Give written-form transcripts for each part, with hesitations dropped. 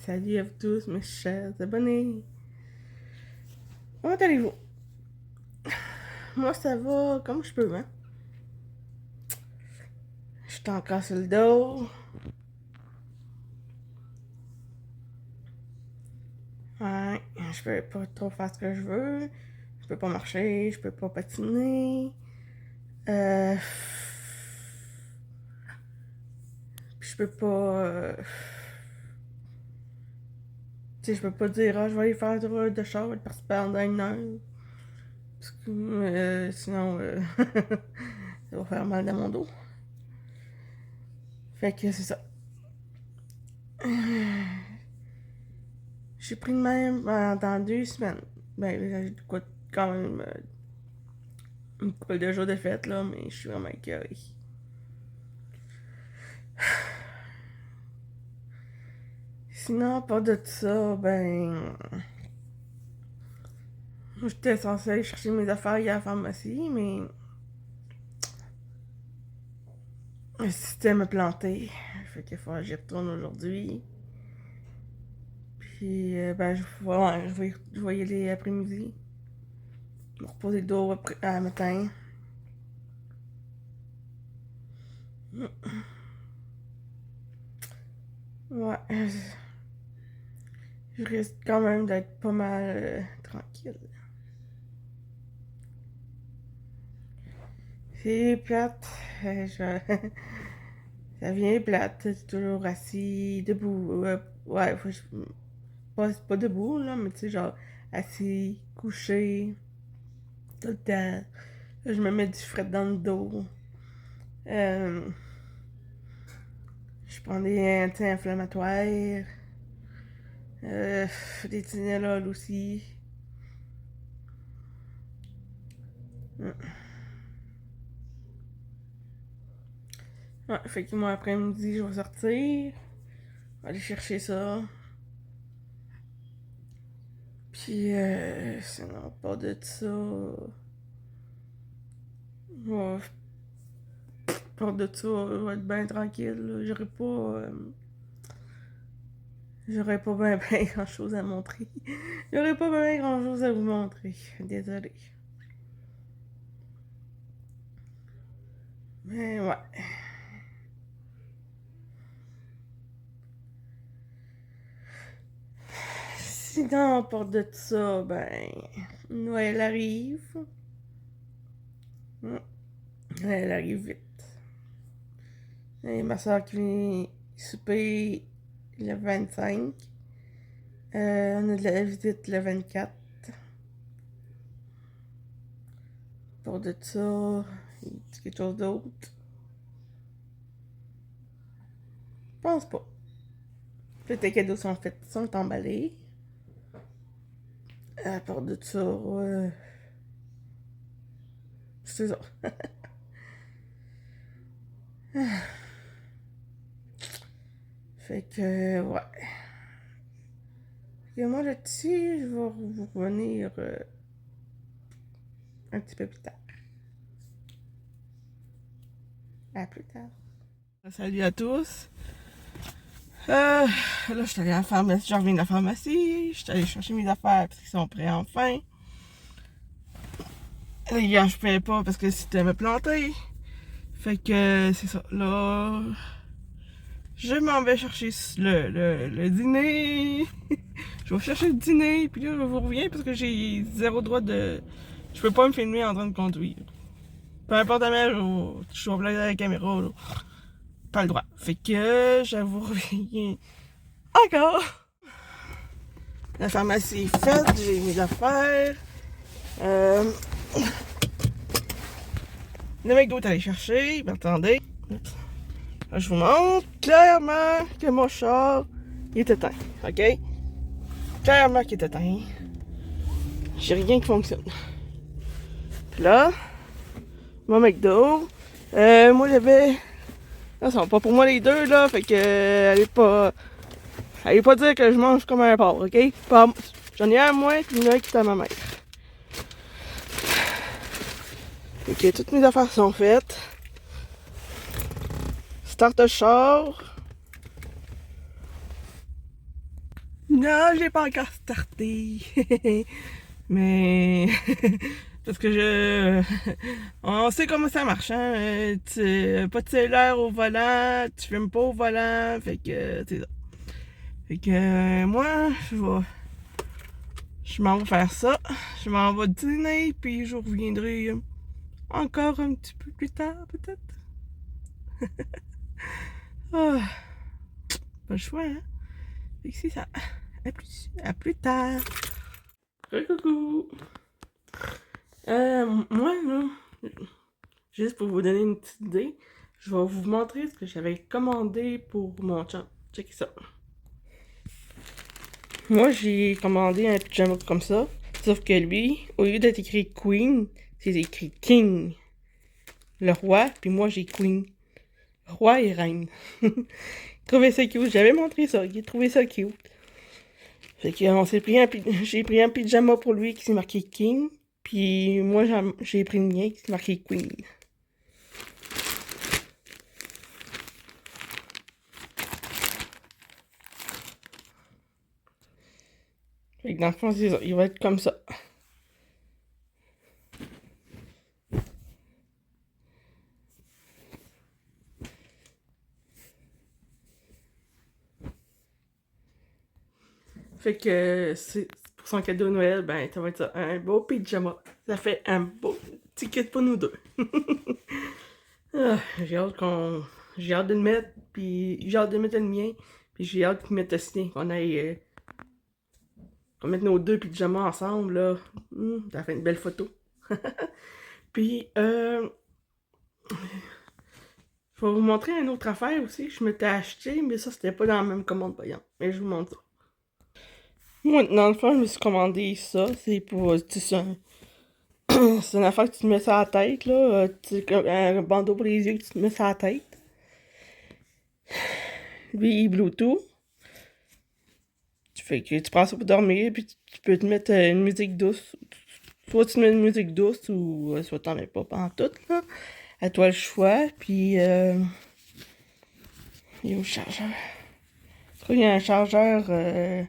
salut à vous tous mes chers abonnés. Comment allez-vous? Moi ça va comme je peux, hein. Je suis encore sur le dos. Ouais, je peux pas trop faire ce que je veux. Je peux pas marcher, je peux pas patiner. Puis je peux pas... Tu sais, je peux pas dire, ah, je vais aller faire du roller de char, je vais être parti pendant une heure. Parce que sinon, ça va faire mal dans mon dos. Fait que c'est ça. J'ai pris de même pendant 2 semaines. Ben, j'ai quand même une couple de jours de fête, là, mais je suis vraiment écœurée. Sinon, pas de ça, ben... J'étais censée aller chercher mes affaires hier à la pharmacie, mais... Le système a planté. Fait qu'il faut que j'y retourne aujourd'hui. Puis, ben, je vais y aller après-midi. Me reposer le dos à matin. Ouais. Je risque quand même d'être pas mal tranquille. C'est plate. Ça vient plate. C'est toujours assis, debout. Ouais, pas debout, là, mais tu sais, genre assis, couché, tout le temps. Là, je me mets du fret dans le dos. Je prends des anti-inflammatoires. Des Tylenol aussi. Ouais, fait que moi, après-midi, je vais sortir. Je vais aller chercher ça. Puis, sinon, pas de ça. Ouais, pas de ça, je vais être bien tranquille. J'aurais pas bien grand chose à montrer. J'aurais pas bien grand chose à vous montrer. Désolée. Mais ouais. Sinon, pour de ça, ben, Noël arrive. Elle arrive vite. Et ma soeur qui vient souper le 25. On a de la visite le 24. Pour de ça, il dit quelque chose d'autre. Je pense pas. Peut-être les cadeaux sont faits, sont emballés. À part de ça, c'est ça. Fait que, ouais. Et moi, là-dessus, je vais vous revenir un petit peu plus tard. À plus tard. Salut à tous. Là, je suis allée à la pharmacie. Je reviens de la pharmacie. Je suis allée chercher mes affaires parce qu'ils sont prêts enfin. Hier, je pouvais pas parce que le système est planté. Fait que c'est ça. Là, je m'en vais chercher le dîner. Je vais chercher le dîner. Puis là, je vous reviens parce que j'ai zéro droit de... Je peux pas me filmer en train de conduire. Peu importe la mer, je suis en plein de la caméra. Là. Pas le droit. Fait que je vous reviens encore. La pharmacie est faite. J'ai mes affaires. Le McDo est allé chercher. Mais attendez. Là, je vous montre clairement que mon char il est éteint. OK? Clairement qu'il est éteint. J'ai rien qui fonctionne. Puis là, mon McDo. Moi j'avais. Non, ça va pas pour moi les deux là. Fait que allez pas dire que je mange comme un porc, OK? J'en ai un à moi puis il y en a un qui est à ma mère. Fait que toutes mes affaires sont faites. Start le char. Non, j'ai pas encore starté. Mais parce que on sait comment ça marche, hein. Pas de cellulaire au volant, tu fumes pas au volant, fait que c'est ça. Fait que moi, je m'en vais faire ça. Je m'en vais dîner, puis je reviendrai encore un petit peu plus tard, peut-être. Ah, pas le choix, hein. Fait que c'est ça. À plus tard. Coucou. Moi, là, juste pour vous donner une petite idée, je vais vous montrer ce que j'avais commandé pour mon chum. Check ça. Moi, j'ai commandé un pyjama comme ça, sauf que lui, au lieu d'être écrit Queen, c'est écrit King. Le roi, puis moi, j'ai Queen. Roi et reine. Il trouvait ça cute. J'avais montré ça. Il trouvait ça cute. Fait que j'ai pris un pyjama pour lui qui s'est marqué King. Puis moi, j'ai pris le mien qui s'est marqué Queen. Fait que dans le fond, c'est ça. Il va être comme ça. Fait que c'est pour son cadeau de Noël, ben ça va être ça, un beau pyjama. Ça fait un beau ticket pour nous deux. Ah, j'ai hâte de le mettre, puis j'ai hâte de mettre le mien, puis j'ai hâte qu'il mette le sien, qu'on mette nos deux pyjamas ensemble, là. Ça fait une belle photo. Puis, je vais vous montrer une autre affaire aussi que je m'étais acheté, mais ça, c'était pas dans la même commande payante. Mais je vous montre ça. Moi, dans le fond, je me suis commandé ça. C'est pour, c'est une affaire que tu te mets ça à la tête, là. Un bandeau pour les yeux que tu te mets ça à la tête. Lui, il est Bluetooth. Fait que tu prends ça pour dormir, puis tu peux te mettre une musique douce. Soit tu mets une musique douce, ou soit t'en mets pas en tout, là. À toi le choix, puis il est où le chargeur? Je crois qu'il y a un chargeur, je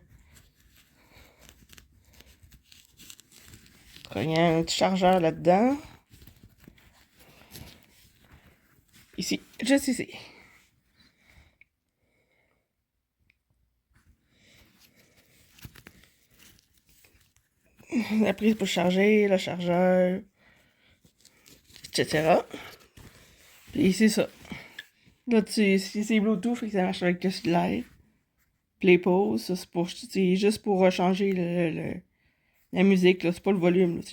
crois qu'il y a un petit chargeur là-dedans. Ici, juste ici. La prise pour charger, le chargeur, etc. Puis c'est ça. Là, si c'est Bluetooth, fait que ça marche avec le slide. Play pause, ça c'est juste pour changer la musique, là, c'est pas le volume. Là,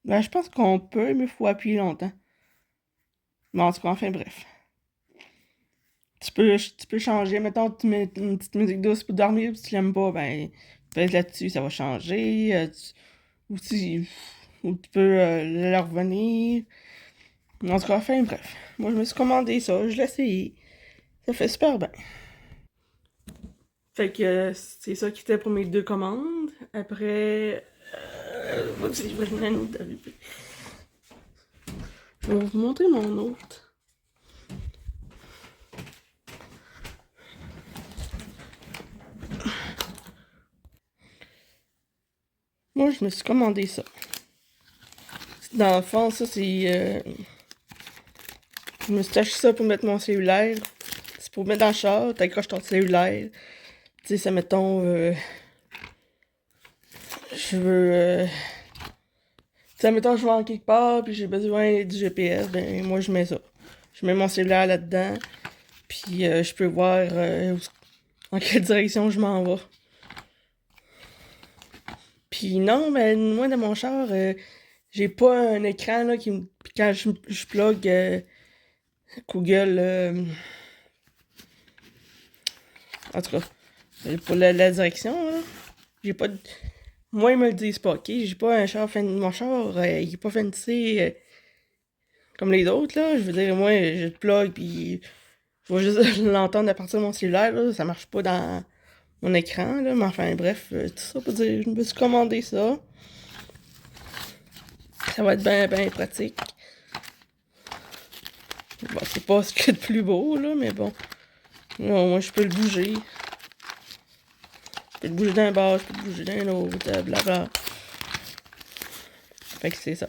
ben, je pense qu'on peut, mais il faut appuyer longtemps. Mais en tout cas, enfin bref. Tu peux changer, mettons, tu mets une petite musique douce pour dormir, si tu l'aimes pas, ben, tu pèses là-dessus, ça va changer. Ou tu peux le revenir. En tout cas, enfin bref. Moi, je me suis commandé ça, je l'ai essayé. Ça fait super bien. Fait que c'est ça qui était pour mes deux commandes. Après, je vais vous montrer mon autre. Moi, je me suis commandé ça. Dans le fond, ça, c'est... je me suis acheté ça pour mettre mon cellulaire. C'est pour mettre dans le char, t'accroches ton cellulaire. Tu sais, ça, mettons... je veux... tu sais, mettons, je vais en quelque part, puis j'ai besoin du GPS, ben moi, je mets ça. Je mets mon cellulaire là-dedans, puis je peux voir en quelle direction je m'en vais. Puis non, mais moi, dans mon char, j'ai pas un écran, là, qui me... Puis quand je plug Google... en tout cas, pour la direction, là, j'ai pas... Moi, ils me le disent pas, ok? J'ai pas un char mon char, il est pas fancy comme les autres, là. Je veux dire, moi, je le plug, puis je vais juste l'entendre à partir de mon cellulaire, là. Ça marche pas dans mon écran, là. Mais enfin, bref, tout ça pour dire, je me suis commandé ça. Ça va être bien, bien pratique. Bon, c'est pas ce qu'il y a de plus beau, là, mais bon. Là, moi, je peux le bouger. peux te bouger d'un bord, je peux te bouger d'un autre, blabla. Fait que c'est ça.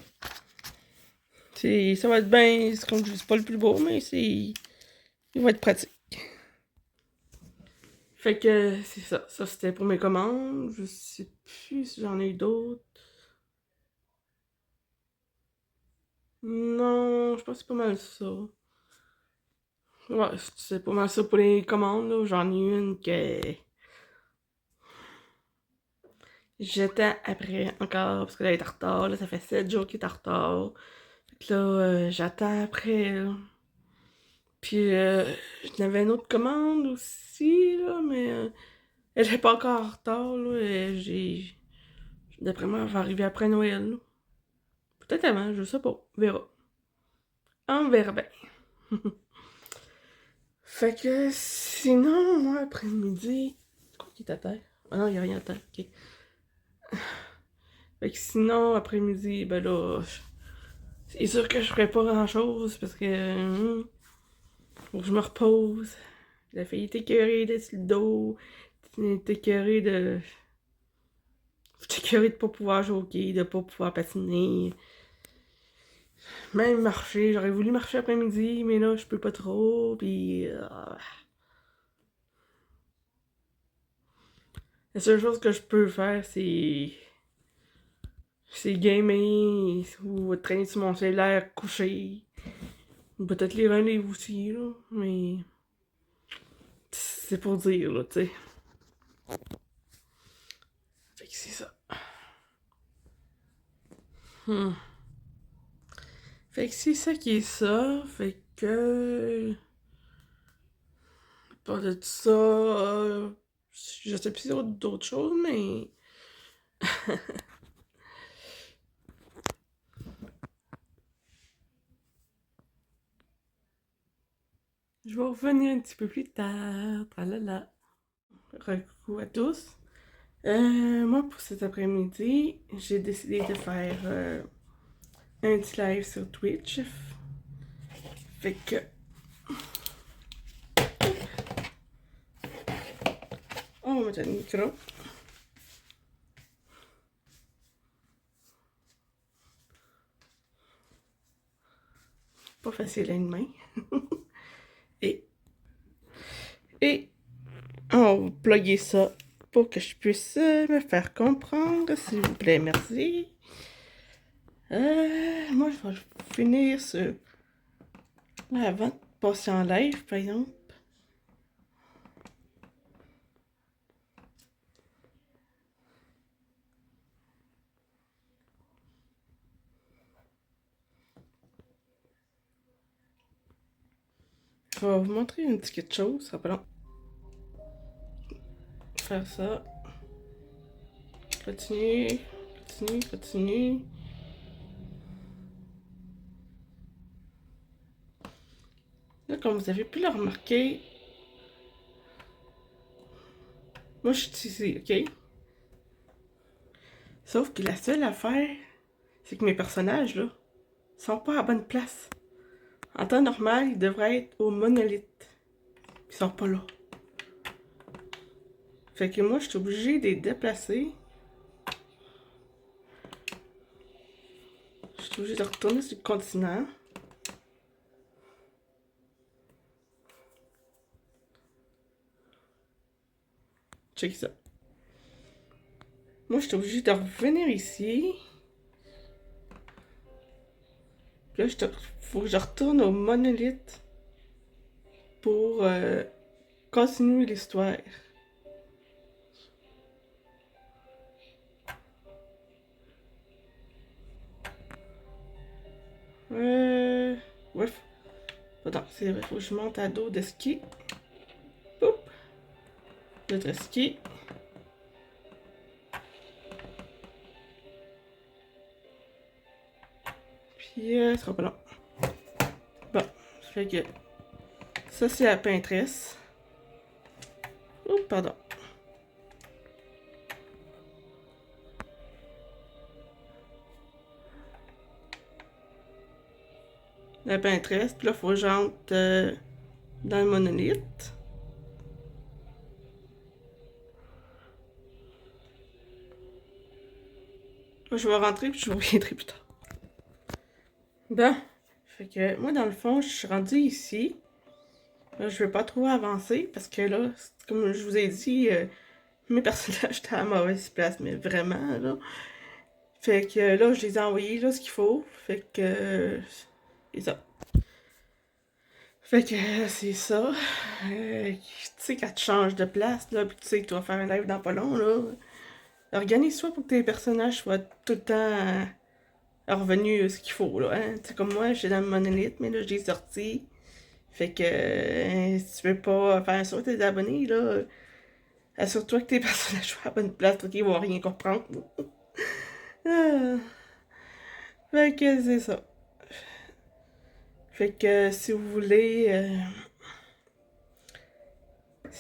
Ça va être bien, c'est comme je dis, c'est pas le plus beau, mais il va être pratique. Fait que c'est ça. Ça, c'était pour mes commandes. Je sais plus si j'en ai eu d'autres. Non, je pense que c'est pas mal ça. Ouais, c'est pas mal ça pour les commandes, là. J'en ai une que j'attends après encore, parce que là, elle est en retard, là. Ça fait 7 jours qu'elle est en retard. Fait que là, j'attends après, là. Puis, j'en avais une autre commande aussi, là, mais elle est pas encore en retard, là. D'après moi, elle va arriver après Noël, là. Peut-être avant, je sais pas. On verra. On verra bien. Fait que sinon, moi, après-midi. Quoi qui est à terre? Ah non, il a rien à terre. Ok. Fait que sinon, après-midi, ben là, c'est sûr que je ferai pas grand-chose parce que faut que je me repose. La fille est écœurée d'être sur le dos. Elle est écœurée de. Je suis écœurée de pas pouvoir jouer au hockey, de pas pouvoir patiner. Même marcher. J'aurais voulu marcher après-midi, mais là, je peux pas trop. Puis. La seule chose que je peux faire, c'est gamer ou traîner sur mon cellulaire couché. Ou peut-être lire un livre aussi, là. Mais. C'est pour dire, là, tu sais. Fait que c'est ça. Hmm. Fait que c'est ça qui est ça. Fait que. Pas de tout ça. Je sais plus d'autres choses, mais. Je vais revenir un petit peu plus tard. Tralala. Coucou à tous. Moi, pour cet après-midi, j'ai décidé de faire un petit live sur Twitch. Fait que. On va mettre le micro. Pas facile à une main. Et. Et. On va plugger ça pour que je puisse me faire comprendre, s'il vous plaît. Merci. Moi, je vais finir ce. Avant de passer en live, par exemple. Je vais vous montrer un petit quelque chose. Ça va pas long. Faire ça. Continue. Continue. Continue. Là, comme vous avez pu le remarquer, moi, je suis ici, ok? Sauf que la seule affaire, c'est que mes personnages, là, sont pas à bonne place. En temps normal, ils devraient être au monolithe. Ils sont pas là. Fait que moi, je suis obligée de les déplacer. Je suis obligée de retourner sur le continent. Check ça. Moi, je suis obligée de revenir ici. Puis là, faut que je retourne au monolithe pour continuer l'histoire. Ouais. Attends, c'est vrai, faut que je monte à dos de ski. Poup. L'autre ski. Puis, ce sera pas long. Bon, ça fait que ça, c'est la peintresse. Oh, pardon. La peintresse. Puis là, faut que j'entre dans le monolithe. Je vais rentrer puis je vous reviendrai plus tard. Bon, fait que moi dans le fond, je suis rendue ici. Là, je vais pas trop avancer parce que là, comme je vous ai dit, mes personnages étaient à la mauvaise place, mais vraiment là. Fait que là, je les ai envoyés là ce qu'il faut. Fait que c'est ça. Fait que c'est ça. Tu sais, quand tu changes de place, là, pis tu sais que tu vas faire un live dans pas long, là, organise-toi pour que tes personnages soient tout le temps revenus ce qu'il faut, là, hein. Tu sais, comme moi, j'étais dans le monolithe, mais là, je l'ai sorti. Fait que si tu veux pas faire ça tes abonnés, là, assure-toi que tes personnages soient à la bonne place, ok, ils vont rien comprendre. Ah. Fait que c'est ça. Fait que si vous voulez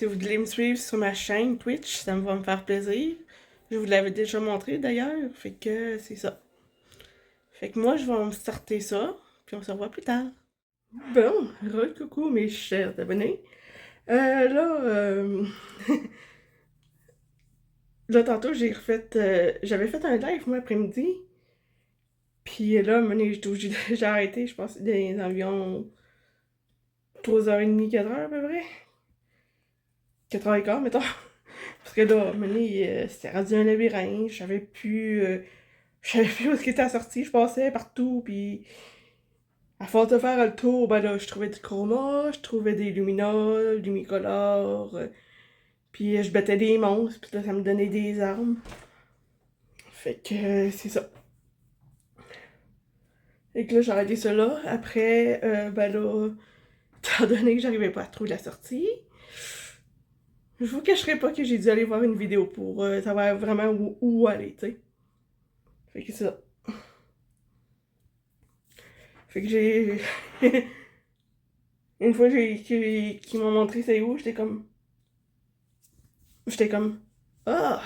me suivre sur ma chaîne Twitch, ça va me faire plaisir. Je vous l'avais déjà montré d'ailleurs, fait que c'est ça. Fait que moi, je vais me starter ça, puis on se revoit plus tard. Bon, coucou mes chers abonnés. Là, là, tantôt, j'avais fait un live, moi, après-midi. Puis là, j'ai arrêté, je pense, des environ 3h30, 4h à peu près. 4h15, mettons. Parce que là, c'était rendu un labyrinthe, je savais plus où est-ce qu'il était sorti, je passais partout, puis à force de faire le tour, ben là, je trouvais du chroma, je trouvais des luminos, lumicolores, puis je battais des monstres, puis là, ça me donnait des armes. Fait que c'est ça. Et que là, j'ai arrêté ça là. Après, ben là, étant donné que j'arrivais pas à trouver la sortie, je vous cacherai pas que j'ai dû aller voir une vidéo pour savoir vraiment où aller, tu sais. Fait que c'est ça. Fait que j'ai... Une fois qu'ils m'ont montré c'est où, j'étais comme... Ah!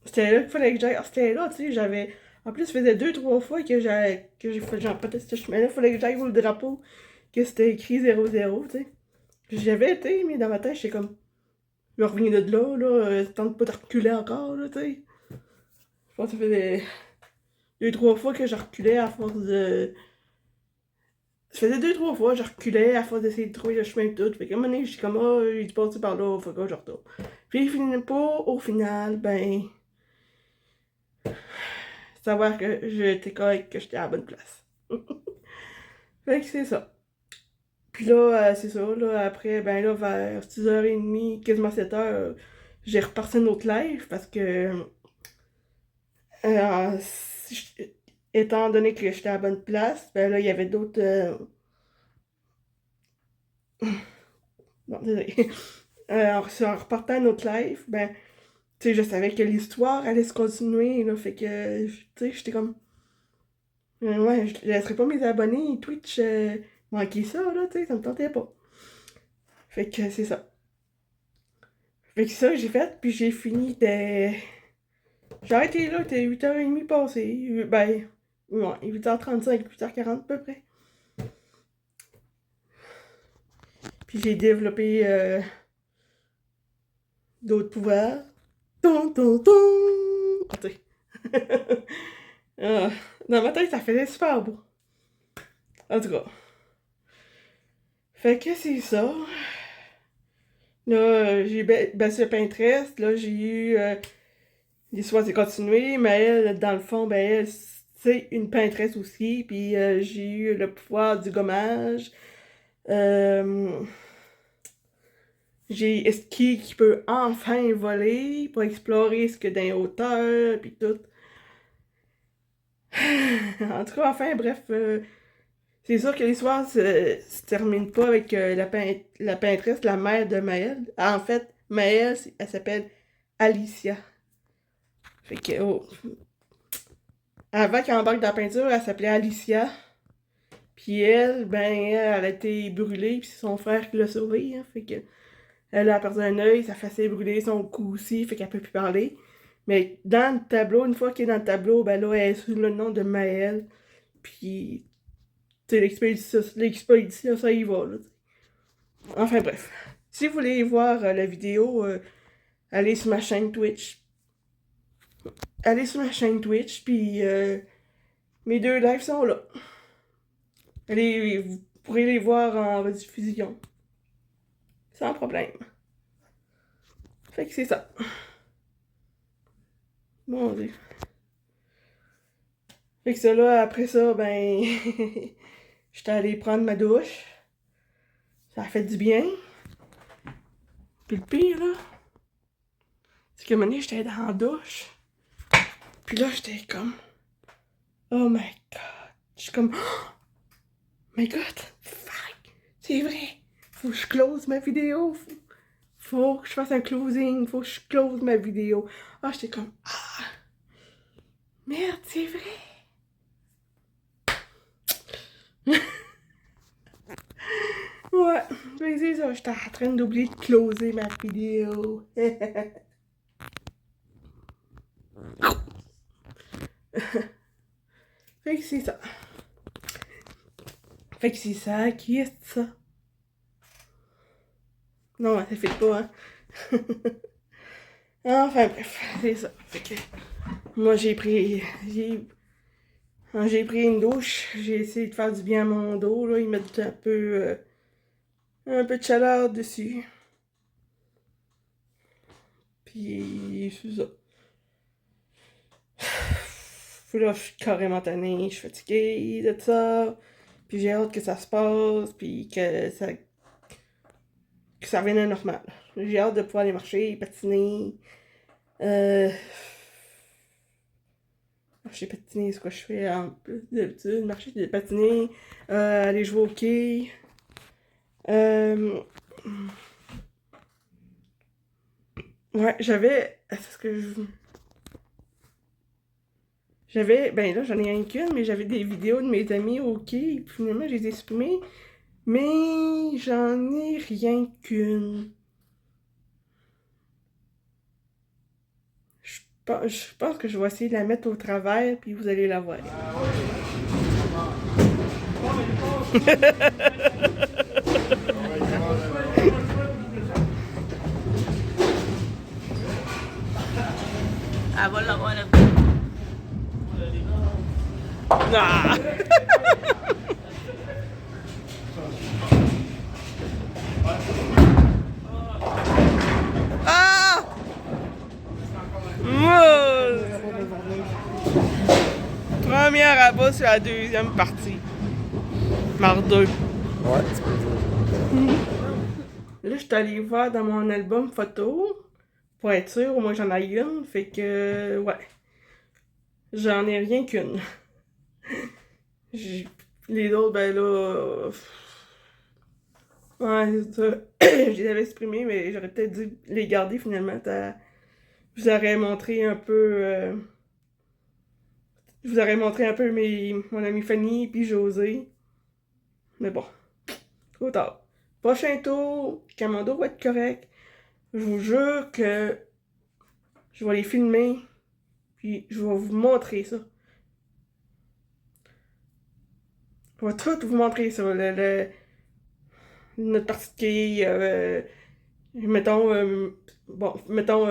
C'était là qu'il fallait que j'aille. Ah, c'était là, tu sais, j'avais... En plus, ça faisait 2-3 fois que j'ai fait genre pas ce chemin-là. Il fallait que j'aille voir le drapeau, que c'était écrit 00, tu sais. J'avais été, mais dans ma tête, j'étais comme... Je reviens de là, tente pas de reculer encore, là, tu sais. Je pense que ça faisait 2-3 fois que je reculais à force de... Ça faisait 2-3 fois, je reculais à force d'essayer de trouver le chemin et tout. Fait qu'à un moment donné, j'étais comme, ah, j'ai dû passer par là, faut que je retourne. Puis au final, ben... Savoir que j'étais correct, que j'étais à la bonne place. Fait que c'est ça. Puis là, c'est ça, là, après, ben là, vers 6h30, quasiment 7h, j'ai reparti un autre live parce que... euh, étant donné que j'étais à la bonne place, ben là, il y avait d'autres... Non, désolé. En repartant à notre live, ben, tu sais, je savais que l'histoire allait se continuer, là, fait que, tu sais, j'étais comme... ouais, je laisserai pas mes abonnés Twitch manquer ça, là, tu sais, ça me tentait pas. Fait que c'est ça. Fait que ça, j'ai fait, puis j'ai fini de... J'ai arrêté là, c'était 8h30 passé. Ben, ouais, 8h35, 8h40 à peu près. Puis j'ai développé d'autres pouvoirs. Ton, ton, ton! Ah, tu sais. Ah, dans ma tête, ça faisait super beau. En tout cas. Fait que c'est ça. Là, j'ai baissé le Pinterest. Là, j'ai eu l'histoire s'est continuée. Mais elle, dans le fond, ben elle, c'est une peintresse aussi. Puis j'ai eu le pouvoir du gommage. Euh, j'ai Eski qui peut enfin voler pour explorer ce que dans les hauteurs, puis tout. En tout cas, enfin, bref, c'est sûr que l'histoire se termine pas avec la peintresse, la mère de Maëlle. En fait, Maëlle, elle s'appelle Alicia. Fait que, oh. Avant qu'elle embarque dans la peinture, elle s'appelait Alicia. Puis elle, ben, elle a été brûlée, puis c'est son frère qui l'a sauvée, hein. Fait que, elle a perdu un œil, sa face est brûlée, son cou aussi, fait qu'elle peut plus parler. Mais dans le tableau, une fois qu'elle est dans le tableau, ben là, elle est sous le nom de Maëlle. Puis, tu sais, l'expédition, ça y va, là. Enfin bref. Si vous voulez voir la vidéo, allez sur ma chaîne Twitch. allez sur ma chaîne Twitch, puis mes 2 lives sont là. Allez, vous pourrez les voir en rediffusion. Sans problème. Fait que c'est ça. Mon Dieu. Fait que ça là, après ça, ben... j'étais allée prendre ma douche. Ça a fait du bien. Puis le pire, là, c'est que un moment donné, j'étais dans la douche. Puis là, j'étais comme... Oh my god. Je suis comme... Oh my god. Fuck. C'est vrai. Faut que je close ma vidéo. Faut que je fasse un closing. Faut que je close ma vidéo. Ah, j'étais comme... Ah. Merde, c'est vrai. Ouais, ben c'est ça, j'étais en train d'oublier de closer ma vidéo. Fait que c'est ça. Fait que c'est ça, qui est ça? Non, ça fait pas, hein. Enfin bref, c'est ça. Fait que moi j'ai pris une douche, j'ai essayé de faire du bien à mon dos, là, ils mettent un peu de chaleur dessus. Puis c'est ça. Puis là, je suis carrément tannée, je suis fatiguée de ça. Puis j'ai hâte que ça se passe, puis que ça revienne à normal. J'ai hâte de pouvoir aller marcher, patiner. Marcher, patiner, c'est quoi je fais en plus d'habitude? Marcher, patiner, aller jouer au quai. Ouais, ben là, j'en ai rien qu'une, mais j'avais des vidéos de mes amis au quai, puis finalement, je les ai supprimées. Mais j'en ai rien qu'une. Je pense que je vais essayer de la mettre au travers, puis vous allez la voir. Ah, voilà, voilà. Ah! Ah! Première abat sur la deuxième partie. Mardeux. Ouais, tu peux dire. Là, je suis allée voir dans mon album photo pour être sûre, au moins j'en ai une. Fait que, ouais. J'en ai rien qu'une. Les autres, ben là. Ouais, c'est ça. Je les avais supprimés, mais j'aurais peut-être dû les garder finalement. Je vous aurais montré un peu. Je vous aurais montré un peu mon amie Fanny puis José. Mais bon, trop tard. Prochain tour, quand mon dos va être correct, je vous jure que je vais les filmer, puis je vais vous montrer ça. Je vais tout vous montrer ça. Notre partie de quilles, mettons,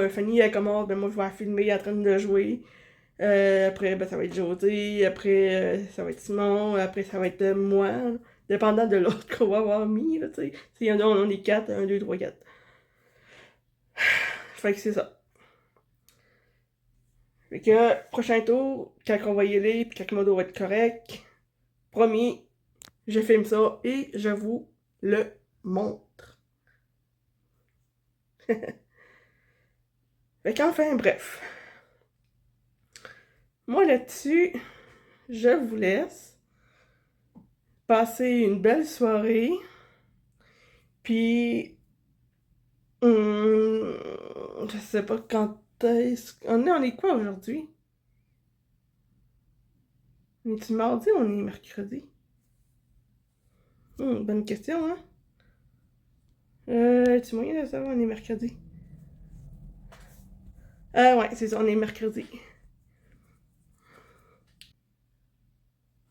Fanny elle commande, ben moi je vais la filmer en train de jouer. Après, ben, ça va être José, après, ça va être Simon, après, ça va être moi, dépendant de l'autre qu'on va avoir mis, là, tu sais. Si on est 4, 1, 2, 3, 4. Fait que c'est ça. Fait que, prochain tour, quand on va y aller, puis quand mon dos va être correct, promis, je filme ça et je vous le montre. Fait qu'enfin, bref. Moi là-dessus, je vous laisse passer une belle soirée. Puis, je sais pas quand est-ce... On est quoi aujourd'hui? On est-tu mardi ou on est mercredi? Bonne question, hein? Tu moyen de savoir, on est mercredi. Ouais, c'est ça, on est mercredi.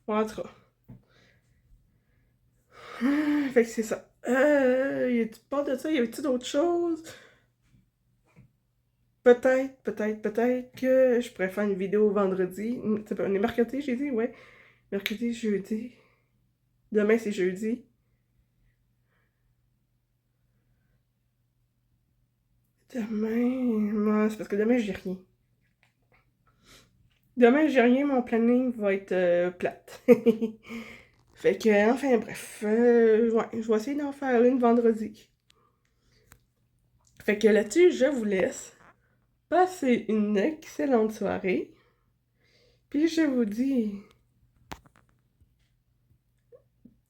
Bon, en tout cas. Fait que c'est ça. Y a-tu pas de ça? Y avait-tu d'autres choses? peut-être que je pourrais faire une vidéo vendredi. C'est pas, on est mercredi, j'ai dit, ouais. Mercredi, jeudi. Demain, c'est jeudi. Demain, moi, c'est parce que demain, j'ai rien. Demain, j'ai rien, mon planning va être plate. Fait que, enfin, bref, ouais, je vais essayer d'en faire une vendredi. Fait que là-dessus, je vous laisse. Passez une excellente soirée. Puis je vous dis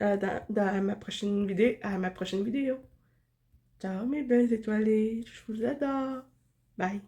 dans ma prochaine vidéo, à ma prochaine vidéo. Ciao mes belles étoilées, je vous adore. Bye.